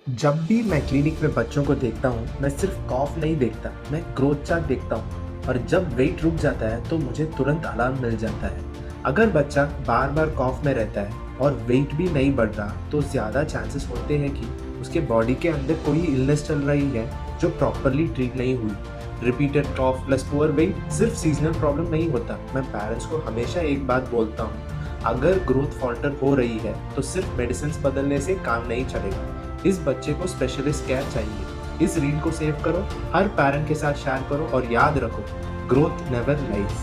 जब भी मैं क्लिनिक में बच्चों को देखता हूँ, मैं सिर्फ कॉफ नहीं देखता, मैं ग्रोथ चार्ट देखता हूँ। और जब वेट रुक जाता है तो मुझे तुरंत अलार्म मिल जाता है। अगर बच्चा बार बार कॉफ में रहता है और वेट भी नहीं बढ़ रहा, तो ज़्यादा चांसेस होते हैं कि उसके बॉडी के अंदर कोई इलनेस चल रही है जो प्रॉपरली ट्रीट नहीं हुई। रिपीटेड कॉफ प्लस पुअर वेट सिर्फ सीजनल प्रॉब्लम नहीं होता। मैं पेरेंट्स को हमेशा एक बात बोलता हूँ, अगर ग्रोथ फॉल्टर हो रही है तो सिर्फ मेडिसिन बदलने से काम नहीं चलेगा। इस बच्चे को स्पेशलिस्ट केयर चाहिए। इस रील को सेव करो, हर पेरेंट के साथ शेयर करो और याद रखो, ग्रोथ नेवर लाइज।